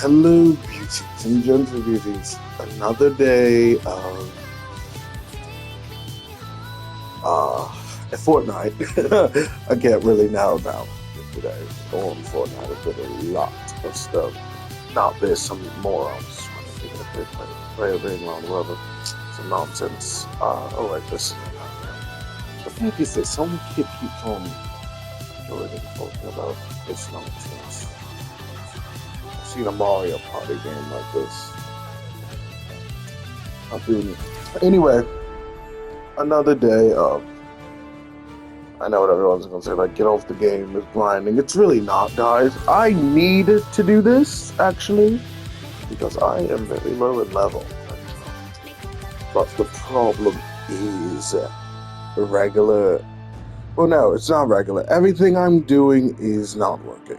Hello, beauties and gentle beauties. Another day of Fortnite. I can't really narrow down today. On Fortnite, I did a lot of stuff. Now there's some morons trying to play a very long rubber. Some nonsense. Oh, like this. The fact is that some kid keeps on joining talking about this nonsense. I've seen a Mario Party game like this. I'm doing it. Anyway, another day of. I know what everyone's gonna say, like, get off the game, it's grinding. It's really not, guys. I need to do this, actually, because I am very low in level. But the problem is regular. Well, no, it's not regular. Everything I'm doing is not working.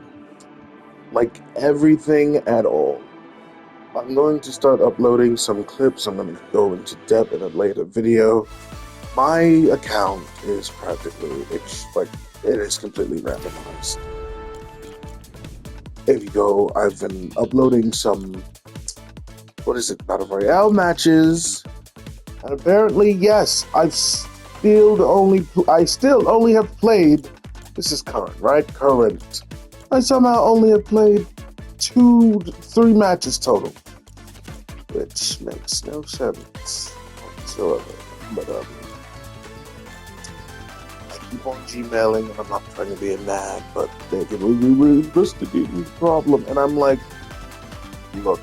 Like, everything at all. I'm going to start uploading some clips. I'm going to go into depth in a later video. My account is practically, it is completely randomized. If you go, I've been uploading some, Battle Royale matches. And apparently, yes, I still only have played, this is current, right? Current. I somehow only have played 3 matches total. Which makes no sense whatsoever. But, I keep on Gmailing, and I'm not trying to be mad, but they can really investigate the problem. And I'm like, look,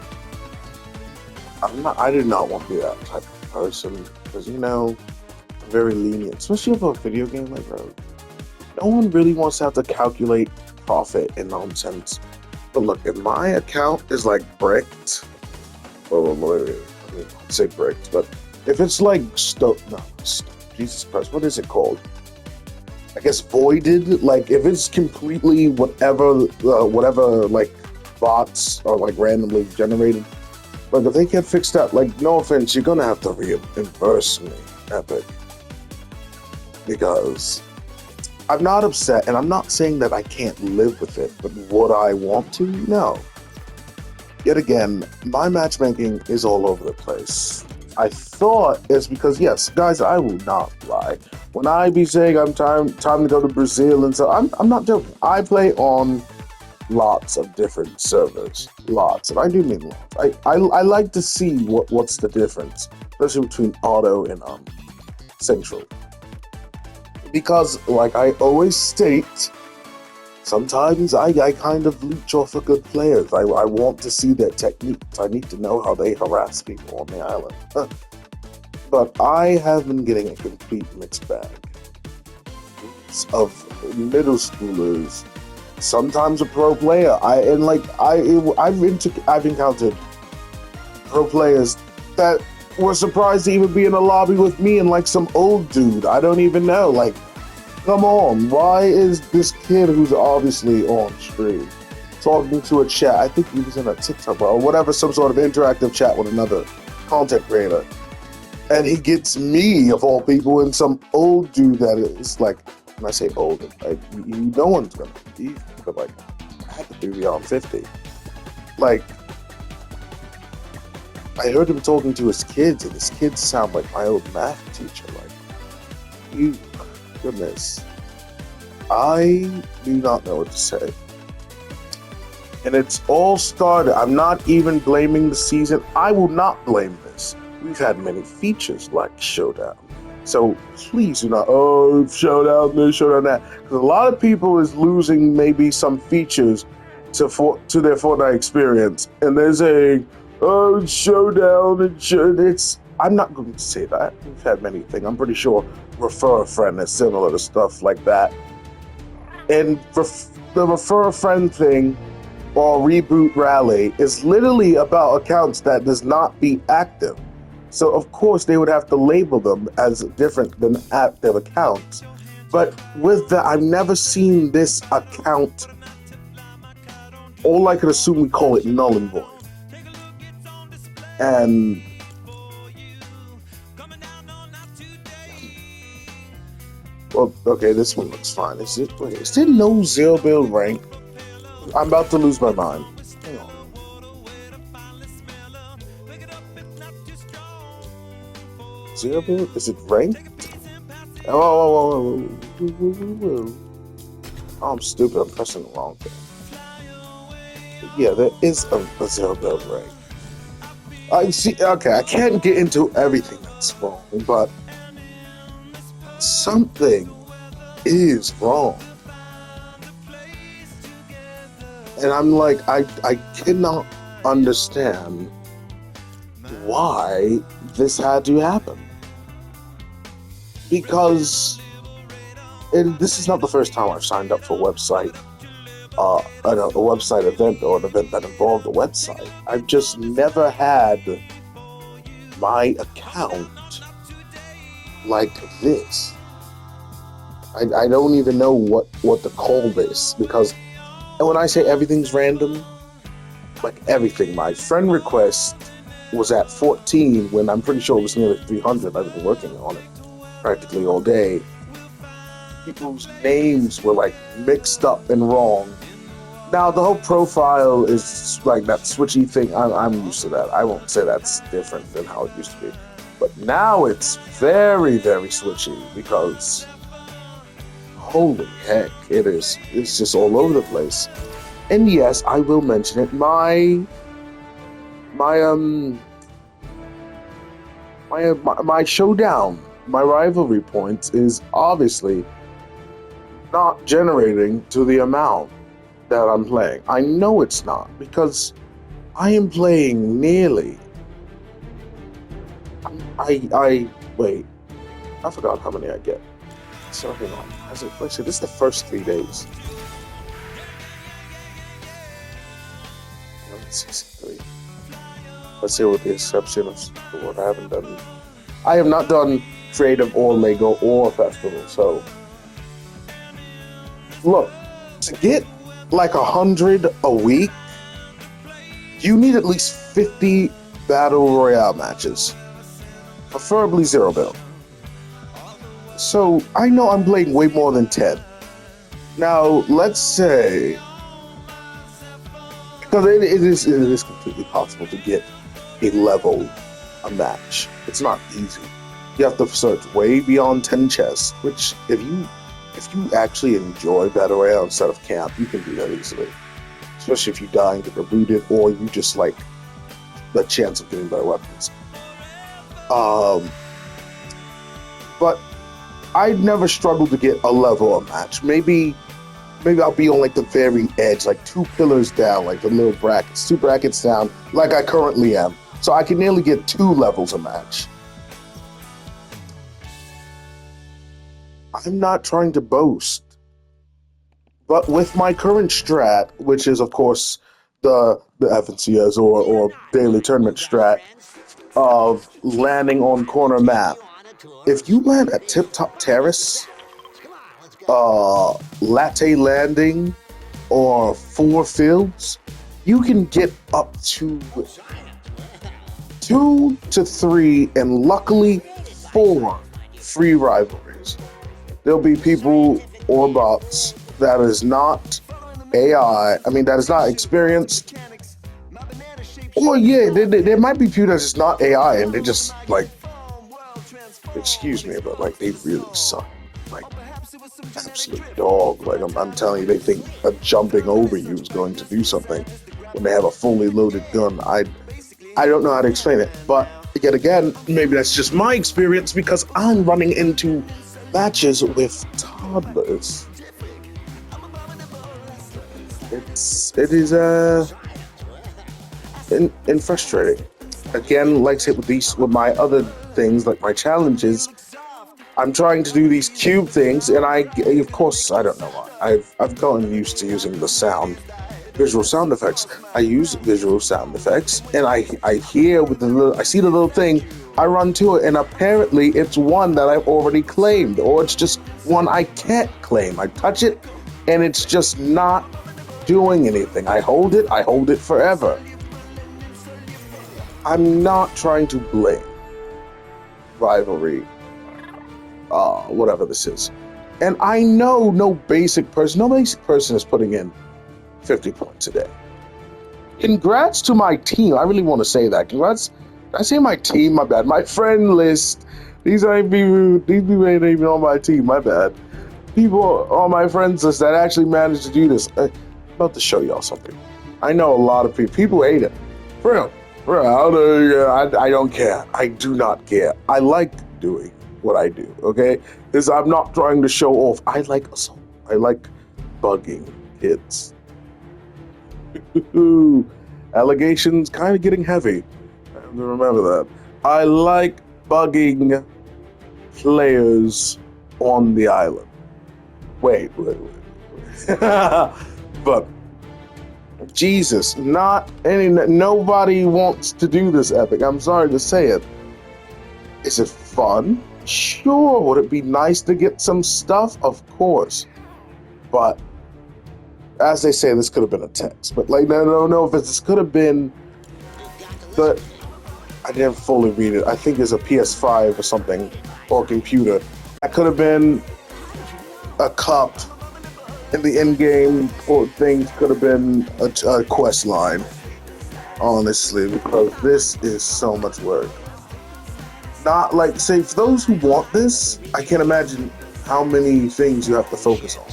I do not want to be that type of person, because, I'm very lenient, especially for a video game like that. No one really wants to have to calculate profit and nonsense. But look, if my account is like bricked, say bricked, but if it's like Jesus Christ, what is it called? I guess voided. Like if it's completely whatever like bots are like randomly generated. But if they can't fix that, like no offense, you're gonna have to reimburse me, Epic, because I'm not upset, and I'm not saying that I can't live with it. But would I want to? No. Yet again, my matchmaking is all over the place. I thought it's because, yes, guys, I will not lie. When I be saying I'm time to go to Brazil and so, I'm not joking. I play on lots of different servers, lots, and I do mean lots. I like to see what's the difference, especially between auto and central, because like I always state. Sometimes I kind of leech off of good players. I want to see their techniques. I need to know how they harass people on the island. But I have been getting a complete mixed bag of middle schoolers. Sometimes a pro player. I've encountered pro players that were surprised to even be in a lobby with me and like some old dude. I don't even know. Like, come on, why is this kid who's obviously on stream talking to a chat? I think he was in a TikTok or whatever, some sort of interactive chat with another content creator. And he gets me, of all people, and some old dude that is like, when I say old, like, no one's going to believe, but like, I have to be beyond 50. Like, I heard him talking to his kids, and his kids sound like my old math teacher. Like, goodness, I do not know what to say. And it's all started. I'm not even blaming the season. I will not blame this. We've had many features like Showdown. So please do not, Showdown this, Showdown that. Because a lot of people is losing maybe some features to their Fortnite experience. And they're saying, Showdown, it's... I'm not going to say that. We've had many things. I'm pretty sure Refer a Friend is similar to stuff like that. And the Refer a Friend thing, or Reboot Rally, is literally about accounts that does not be active. So of course they would have to label them as different than active accounts. But with that, I've never seen this account. All I could assume we call it null and void. And well, okay, this one looks fine. Is there no zero build rank? I'm about to lose my mind. Hang on. Zero build? Is it ranked? Oh, I'm stupid. I'm pressing the wrong thing. Yeah, there is a zero build rank. I see. Okay, I can't get into everything that's wrong, but something is wrong. And I'm like, I cannot understand why this had to happen. Because this is not the first time I've signed up for a website, a website event or an event that involved a website. I've just never had my account like this. I don't even know what to call this, because and when I say everything's random, like everything, my friend request was at 14 when I'm pretty sure it was nearly 300. I've been working on it practically all day. People's names were like mixed up and wrong. Now the whole profile is like that switchy thing. I'm used to that. I won't say that's different than how it used to be. But now it's very, very switchy because holy heck, it's just all over the place. And yes, I will mention it. My showdown, my rivalry points is obviously not generating to the amount that I'm playing. I know it's not, because I am playing nearly. I wait. I forgot how many I get. So hang on. This is the first 3 days. 163. Let's say with the exception of what I haven't done. I have not done creative or Lego or festival. So look, to get like 100 a week, you need at least 50 battle royale matches, preferably zero build. So I know I'm playing way more than 10. Now let's say, because it is completely possible to get a level a match. It's not easy. You have to search way beyond 10 chests, which if you actually enjoy battle royale instead of camp, you can do that easily. Especially if you die and get rebooted, or you just like the chance of getting better weapons. But I'd never struggled to get a level a match. Maybe I'll be on like the very edge, like 2 pillars down, like the little brackets, 2 brackets down, like I currently am. So I can nearly get 2 levels a match. I'm not trying to boast, but with my current strat, which is of course the FNCS or daily tournament strat of landing on corner map, if you land at Tip Top Terrace, Latte Landing, or 4 Fields, you can get up to 2 to 3 and luckily 4 free rivalries. There'll be people or bots that is not AI, that is not experienced. Or yeah, there might be people that's just not AI and they just like, excuse me, but like they really suck. Like absolute dog. Like I'm telling you, they think a jumping over you is going to do something when they have a fully loaded gun. I don't know how to explain it, but yet again, maybe that's just my experience because I'm running into matches with toddlers. It is frustrating. Again, like I said with my other things, like my challenges, I'm trying to do these cube things, and of course, I don't know why. I've gotten used to using the visual sound effects. I use visual sound effects, and I hear I see the little thing, I run to it, and apparently it's one that I've already claimed, or it's just one I can't claim. I touch it, and it's just not doing anything. I hold it forever. I'm not trying to blame rivalry, whatever this is. And I know no basic person is putting in 50 points a day. Congrats to my team. I really want to say that. Congrats I say my team, my bad. My friend list. These people ain't even on my team, my bad. People on my friends list that actually managed to do this. I'm about to show y'all something. I know a lot of people hate it. For real. I don't care. I do not care. I like doing what I do, okay? Because I'm not trying to show off. I like assault. I like bugging kids. Allegations kind of getting heavy. I have to remember that. I like bugging players on the island. Wait. But Jesus, nobody wants to do this, Epic. I'm sorry to say it. Is it fun? Sure. Would it be nice to get some stuff? Of course. But as they say, this could have been a text. But like, no, if this could have been, but I didn't fully read it. I think it's a PS5 or something, or a computer. That could have been a cup in the in-game, or things could have been a quest line. Honestly, because this is so much work. Not like, say, for those who want this, I can't imagine how many things you have to focus on.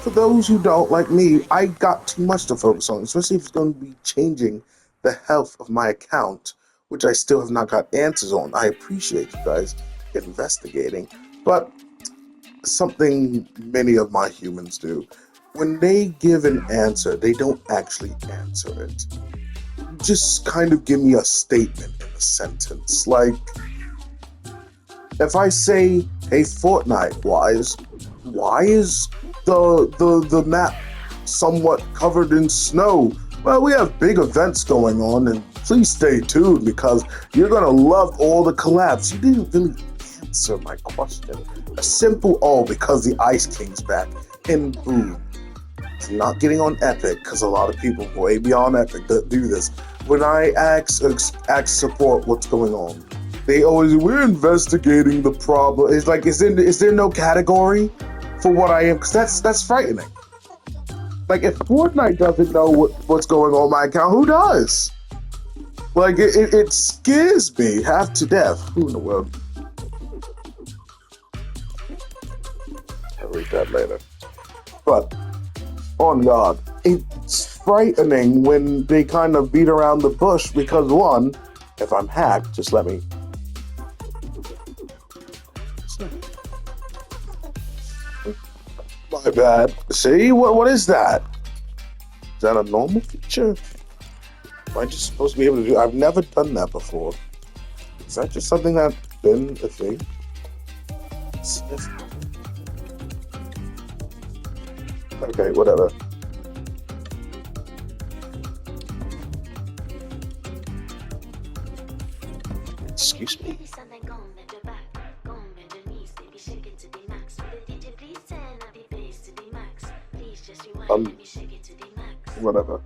For those who don't, like me, I got too much to focus on, especially if it's going to be changing the health of my account, which I still have not got answers on. I appreciate you guys investigating, but something many of my humans do. When they give an answer, they don't actually answer it. Just kind of give me a statement in a sentence. Like, if I say, hey, Fortnite, why is the map somewhat covered in snow? Well, we have big events going on, and please stay tuned because you're gonna love all the collabs. You didn't really answer my question. A simple because the Ice King's back, and boom. I'm not getting on Epic because a lot of people way beyond Epic that do this. When I ask support what's going on, they always, we're investigating the problem. It's like, is there no category for what I am? Because that's frightening. Like, if Fortnite doesn't know what's going on my account, who does? Like, it scares me half to death. Who in the world? I'll read that later. But, on God, it's frightening when they kind of beat around the bush because, one, if I'm hacked, just let me... My bad. See? What is that? Is that a normal feature? Am I just supposed to be able to do... I've never done that before. Is that just something that's been a thing? Sniff. Okay, whatever. Excuse me? Whatever.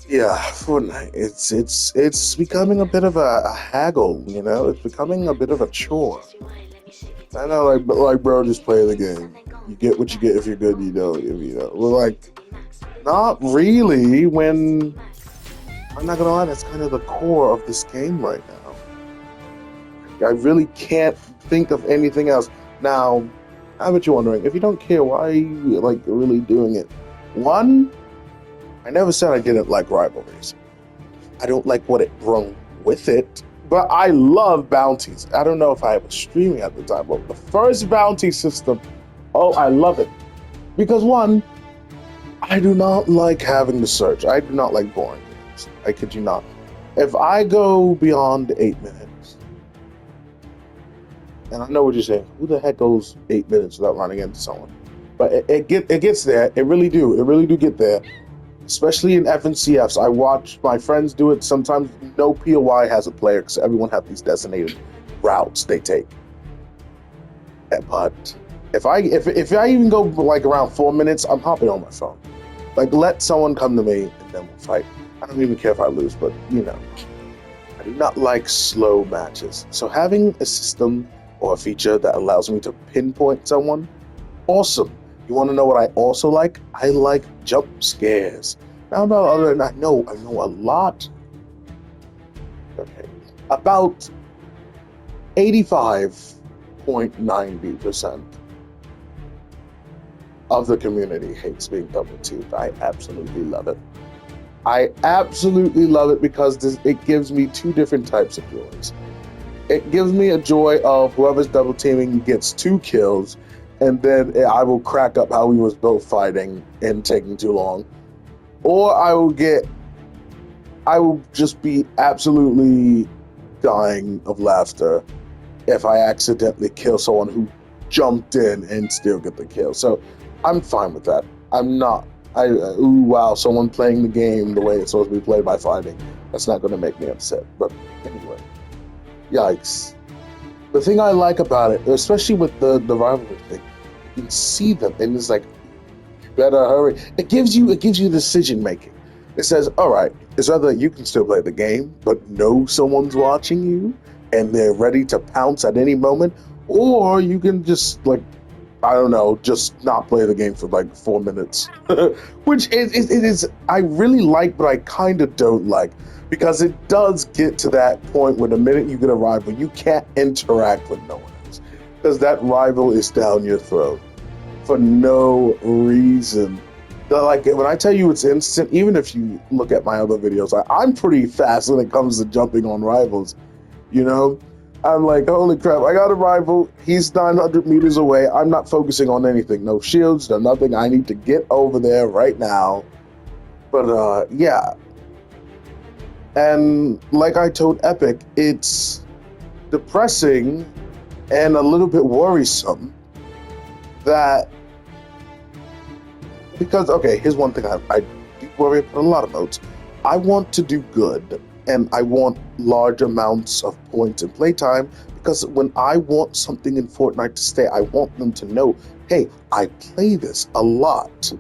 Yeah, Fortnite. It's becoming a bit of a haggle, you know? It's becoming a bit of a chore. I know, like, bro, just play the game. You get what you get. If you're good, you don't. If you don't, well, like, not really. When I'm not gonna lie, that's kind of the core of this game right now. I really can't think of anything else. Now, I bet you're wondering, if you don't care, why are you, like, really doing it? One, I never said I didn't like rivalries. I don't like what it brought with it, but I love bounties. I don't know if I was streaming at the time, but the first bounty system, oh, I love it. Because one, I do not like having to search. I do not like boring games. I kid you not. If I go beyond 8 minutes, and I know what you're saying, who the heck goes 8 minutes without running into someone? But it gets there. It really do get there. Especially in FNCFs. I watch my friends do it. Sometimes no POI has a player because everyone has these designated routes they take. But if I even go like around 4 minutes, I'm hopping on my phone. Like, let someone come to me and then we'll fight. I don't even care if I lose, but you know, I do not like slow matches. So having a system or a feature that allows me to pinpoint someone, awesome. You want to know what I also like? I like jump scares. Now, about other than I know a lot Okay. About 85.90% of the community hates being double teamed. I absolutely love it. I absolutely love it because it gives me two different types of joys. It gives me a joy of whoever's double teaming gets 2 kills, and then I will crack up how we was both fighting and taking too long. Or I will just be absolutely dying of laughter if I accidentally kill someone who jumped in and still get the kill. So I'm fine with that. I'm not, ooh, wow, someone playing the game the way it's supposed to be played by fighting. That's not going to make me upset. But anyway, yikes. The thing I like about it, especially with the rivalry thing, you can see them and it's like, you better hurry. It gives you decision making. It says, all right, it's either you can still play the game, but know someone's watching you and they're ready to pounce at any moment, or you can just like, I don't know, just not play the game for like 4 minutes, which it is I really like, but I kind of don't like, because it does get to that point where the minute you get a rival, you can't interact with no one else, because that rival is down your throat for no reason. Like when I tell you it's instant, even if you look at my other videos, I'm pretty fast when it comes to jumping on rivals. You know, I'm like, holy crap, I got a rival. He's 900 meters away. I'm not focusing on anything. No shields, no nothing. I need to get over there right now. But yeah. And like I told Epic, it's depressing and a little bit worrisome that, because, okay, here's one thing I do worry about a lot of modes. I want to do good, and I want large amounts of points and playtime, because when I want something in Fortnite to stay, I want them to know, hey, I play this a lot.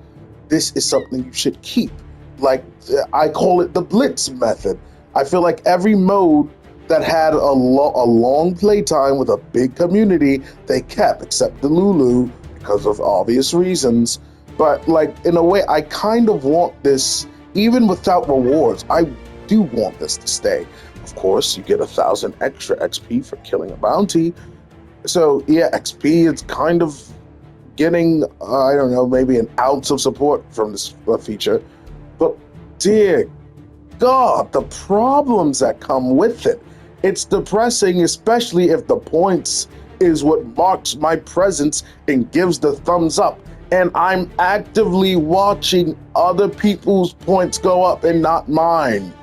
This is something you should keep. Like, I call it the Blitz method. I feel like every mode that had a long playtime with a big community, they kept, except the Lulu, because of obvious reasons. But like, in a way, I kind of want this, even without rewards. I do want this to stay. Of course, you get 1,000 extra XP for killing a bounty. So yeah, XP is kind of getting, I don't know, maybe an ounce of support from this feature. But dear God, the problems that come with it. It's depressing, especially if the points is what marks my presence and gives the thumbs up. And I'm actively watching other people's points go up and not mine.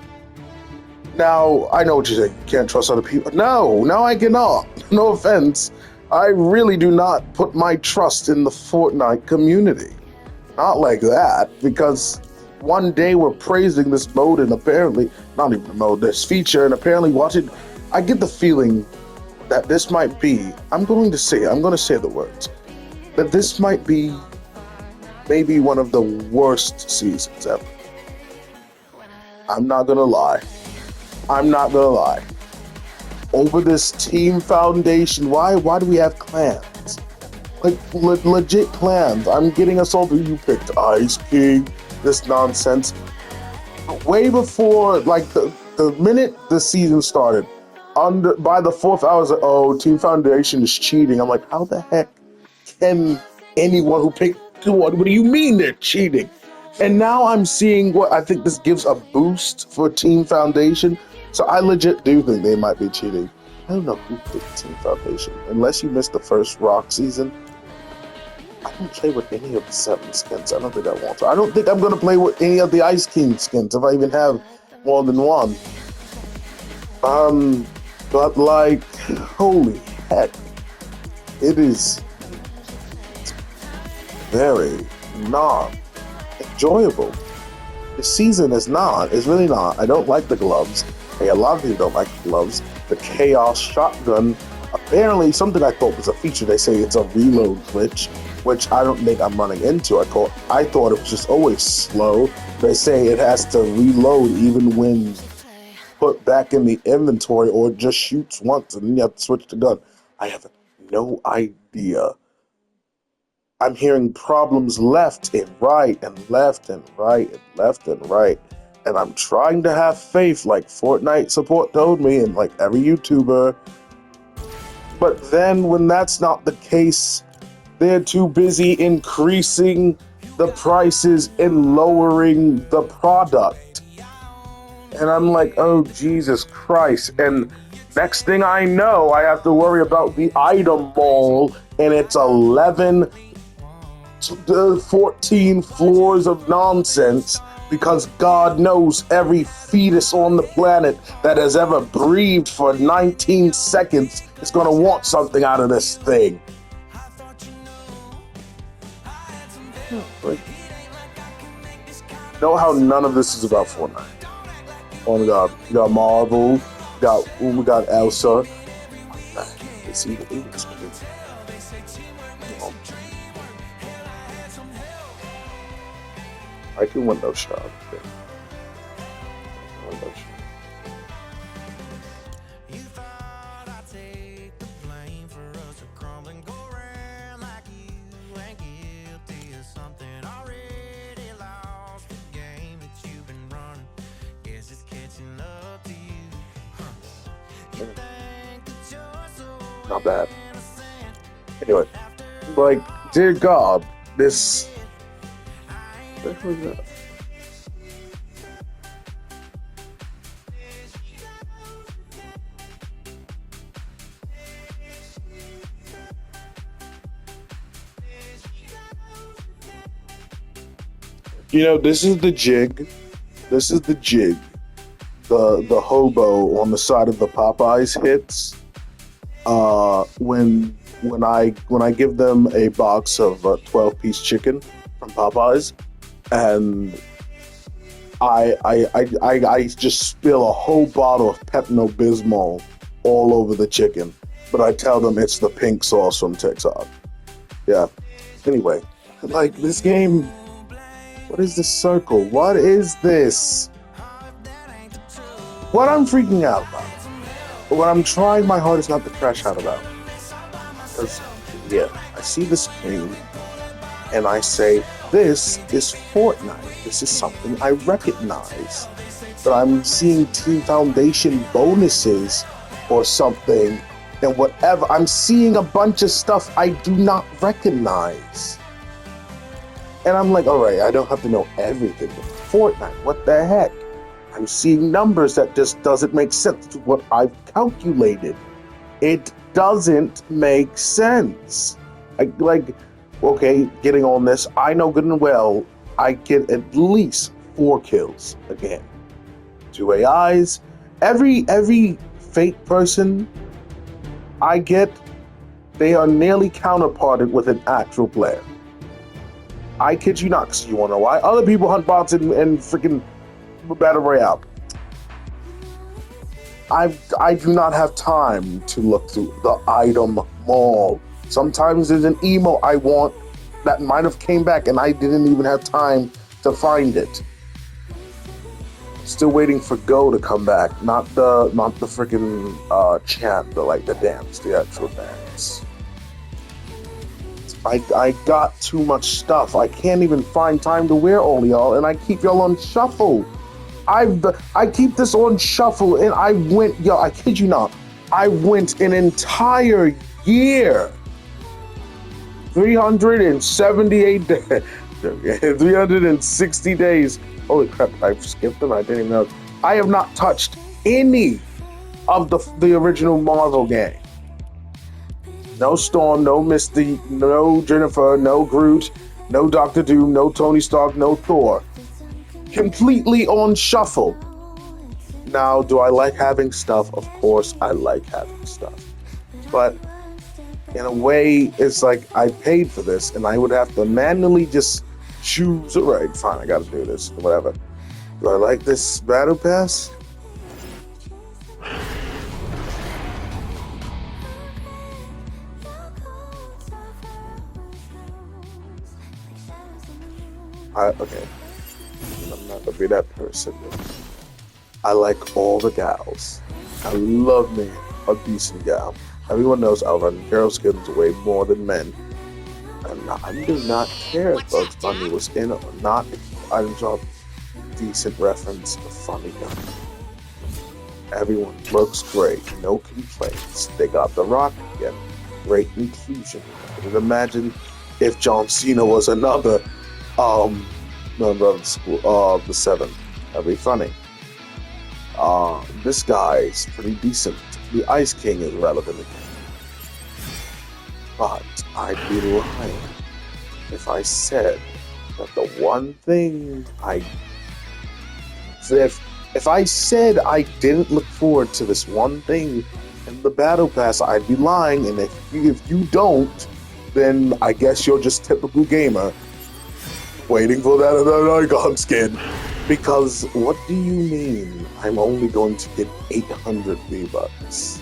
Now, I know what you're saying. You can't trust other people. No, I cannot. No offense. I really do not put my trust in the Fortnite community. Not like that, because one day we're praising this mode and apparently, not even the mode, this feature, and apparently watching, I get the feeling that this might be, I'm going to say the words, that this might be maybe one of the worst seasons ever. I'm not gonna lie. Over this team foundation, why do we have clans? Like, legit clans. I'm getting assaulted. You picked Ice King, this nonsense. Way before, like, the minute the season started, by the 4th, I was like, oh, Team Foundation is cheating. I'm like, how the heck can anyone who picked what do you mean they're cheating? And now I'm seeing what I think this gives a boost for Team Foundation. So I legit do think they might be cheating. I don't know who picked Team Foundation. Unless you missed the first Rock season, I don't play with any of the 7 skins. I don't think I want to. I don't think I'm going to play with any of the Ice King skins if I even have more than one. But like, holy heck, it is very not enjoyable. The season is not. It's really not. I don't like the gloves. Hey, a lot of people don't like the gloves. The Chaos Shotgun, apparently something I thought was a feature. They say it's a reload glitch, which I don't think I'm running into. I thought it was just always slow. They say it has to reload even when put back in the inventory, or it just shoots once and then you have to switch the gun. I have no idea. I'm hearing problems left and right and left and right and left and right. And I'm trying to have faith, like Fortnite support told me, and like every YouTuber. But then when that's not the case, they're too busy increasing the prices and lowering the product. And I'm like, oh, Jesus Christ. And next thing I know, I have to worry about the item mall, and it's 11 to 14 floors of nonsense, because God knows every fetus on the planet that has ever breathed for 19 seconds is going to want something out of this thing. Like, know how none of this is about Fortnite. Oh my God, we got Marvel, we got Elsa. It's even I can window shop. Okay. Window shop. Not bad. Anyway, like, dear God, this. What was that? You know, this is the jig. This is the jig. The hobo on the side of the Popeyes hits. When I give them a box of 12-piece chicken from Popeyes, and I just spill a whole bottle of Pepto-Bismol all over the chicken, but I tell them it's the pink sauce from TikTok. Yeah. Anyway, like, this game. What is this circle? What is this? What I'm freaking out about, what I'm trying my hardest not to crash out about, because, yeah, I see the screen, and I say, this is Fortnite. This is something I recognize. But I'm seeing Team Foundation bonuses or something, and whatever. I'm seeing a bunch of stuff I do not recognize. And I'm like, all right, I don't have to know everything with Fortnite. What the heck? I'm seeing numbers that just doesn't make sense to what I've calculated. It doesn't make sense. Okay, getting on this, I know good and well I get at least 4 kills again. 2 AIs. Every fake person I get, they are nearly counterparted with an actual player. I kid you not, because you want to know why? Other people hunt bots and freaking Battle Royale. I do not have time to look through the item mall. Sometimes there's an emo I want that might have came back and I didn't even have time to find it. Still waiting for Go to come back, not the freaking chant, the dance, the actual dance. I got too much stuff. I can't even find time to wear all y'all, and I keep y'all on shuffle. I keep this on shuffle, and I kid you not, I went an entire year, 378 days, 360 days. Holy crap! I skipped them. I didn't even know. I have not touched any of the original Marvel game. No Storm, no Misty, no Jennifer, no Groot, no Doctor Doom, no Tony Stark, no Thor. Completely on shuffle. Now, do I like having stuff? Of course, I like having stuff. But in a way, it's like I paid for this, and I would have to manually just choose. All right, fine, I gotta do this, whatever. Do I like this battle pass? Okay, I'm not gonna be that person. I like all the gals. I love me a decent gal. Everyone knows I run girl skins way more than men. And I do not care if Bugs Bunny was in or not. I enjoy. decent reference, a funny guy. Everyone looks great, no complaints. They got The Rock again. Great inclusion. I could imagine if John Cena was another member of the Seven. That'd be funny. This guy's pretty decent. The Ice King is relevant again. But I'd be lying if I said that the one thing if I said I didn't look forward to this one thing in the Battle Pass, I'd be lying. And if you don't, then I guess you're just typical gamer waiting for that icon skin. Because what do you mean I'm only going to get 800 V-Bucks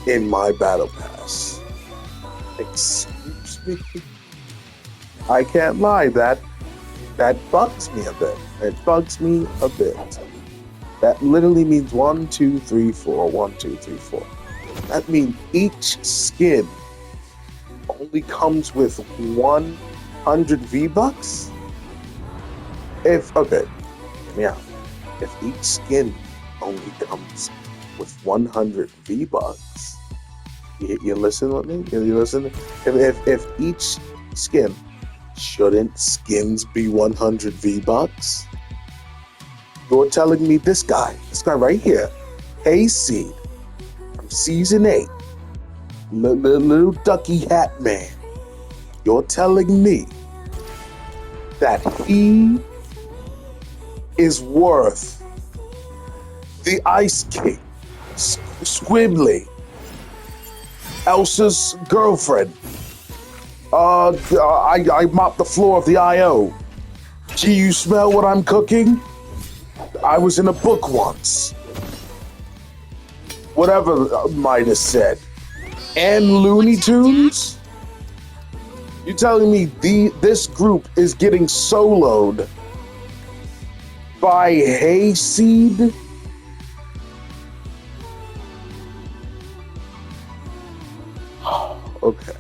in my Battle Pass? Excuse me? I can't lie, that bugs me a bit. It bugs me a bit. That literally means 1, 2, 3, 4. 1, 2, 3, 4. That means each skin only comes with 100 V-Bucks? Okay, hear me out. If each skin only comes with 100 V-Bucks, you listen with me? You listen? If each skin, shouldn't skins be 100 V-Bucks? You're telling me this guy right here, Hayseed, from Season 8, little ducky hat man, you're telling me that he is worth the Ice King, Squibbly, Elsa's girlfriend, I mopped the floor of the I.O. Gee, you smell what I'm cooking? I was in a book once. Whatever Midas said. And Looney Tunes? You telling me this group is getting soloed by Hayseed? Okay.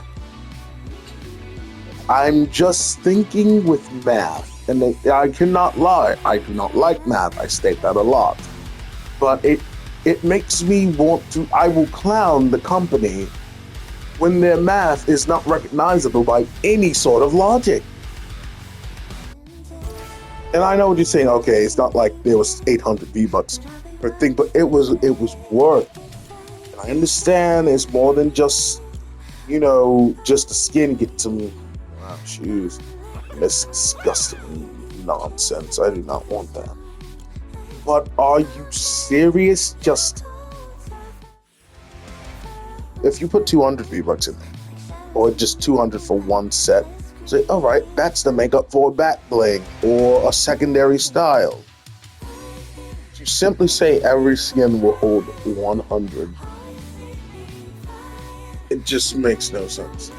I'm just thinking with math, and I cannot lie. I do not like math. I state that a lot. But it makes me want to. I will clown the company when their math is not recognizable by any sort of logic. And I know what you're saying. Okay, it's not like there was 800 V-Bucks per thing, but it was worth. And I understand it's more than just, just the skin get to me. Wow, shoes. That's disgusting nonsense. I do not want that. But are you serious? Just if you put 200 V-Bucks in there, or just 200 for one set, say, all right, that's the makeup for a back bling or a secondary style. You simply say every skin will hold 100. It just makes no sense.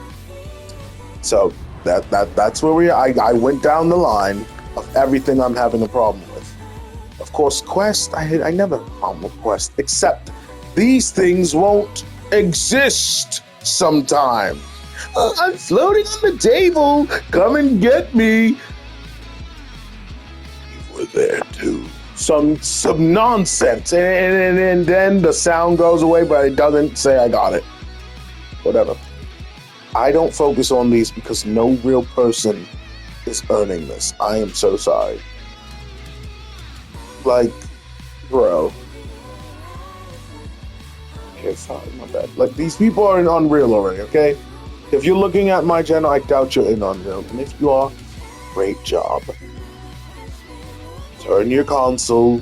So that's where we are. I went down the line of everything I'm having a problem with. Of course, Quest, I never have a problem with Quest, except these things won't exist sometimes. I'm floating on the table. Come and get me. You were there too. Some nonsense. And then the sound goes away, but it doesn't say I got it. Whatever. I don't focus on these because no real person is earning this. I am so sorry. Like, bro. Okay, sorry, my bad. Like, these people are in Unreal already, okay? If you're looking at my channel, I doubt you're in Unreal. And if you are, great job. Turn your console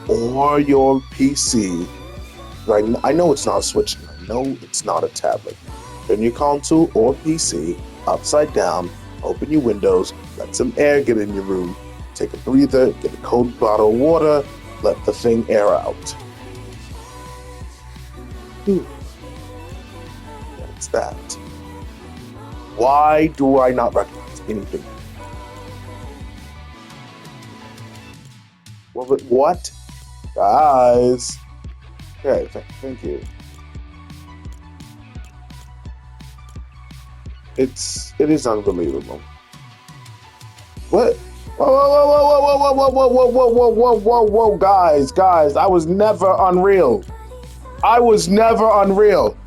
or your PC. Right? I know it's not a Switch. I know it's not a tablet. Turn your console or PC upside down. Open your windows. Let some air get in your room. Take a breather. Get a cold bottle of water. Let the thing air out. That's that. Why do I not recognize anything? Well, but what? Guys. Okay, thank you. It is unbelievable. What? Whoa, whoa, whoa, whoa, whoa, whoa, whoa, whoa, whoa, whoa, whoa, whoa, whoa, guys, I was never unreal. I was never unreal.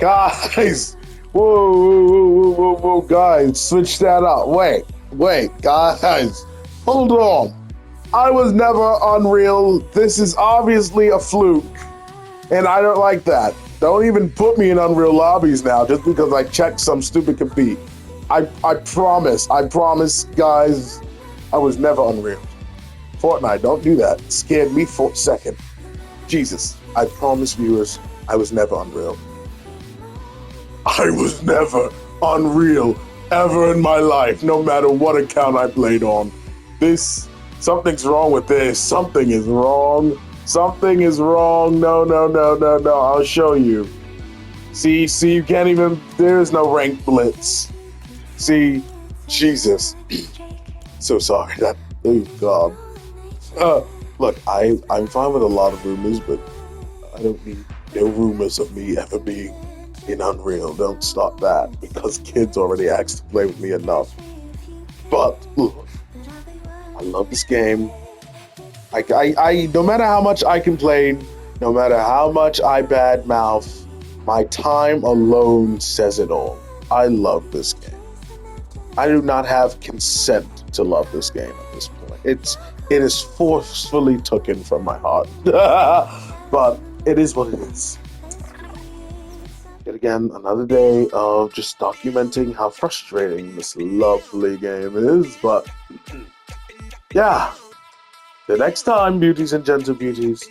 Guys, whoa, whoa, whoa, whoa, whoa, guys, switch that up. Wait, guys, hold on. I was never unreal. This is obviously a fluke, and I don't like that. Don't even put me in unreal lobbies now just because I checked some stupid compete. I promise, guys, I was never unreal. Fortnite, don't do that. It scared me for a second. Jesus, I promise viewers, I was never unreal. I was never unreal ever in my life, no matter what account I played on. Something's wrong with this. Something is wrong. Something is wrong. No. I'll show you. See, you can't even, there is no rank blitz. See, Jesus. So sorry. Oh, God. Look, I'm fine with a lot of rumors, but I don't need no rumors of me ever being in Unreal. Don't stop that, because kids already asked to play with me enough. But, look, I love this game. I no matter how much I complain, no matter how much I badmouth, my time alone says it all. I love this game. I do not have consent to love this game at this point. It is forcefully taken from my heart. But it is what it is. Yet again, another day of just documenting how frustrating this lovely game is. But yeah, the next time, beauties and gentle beauties.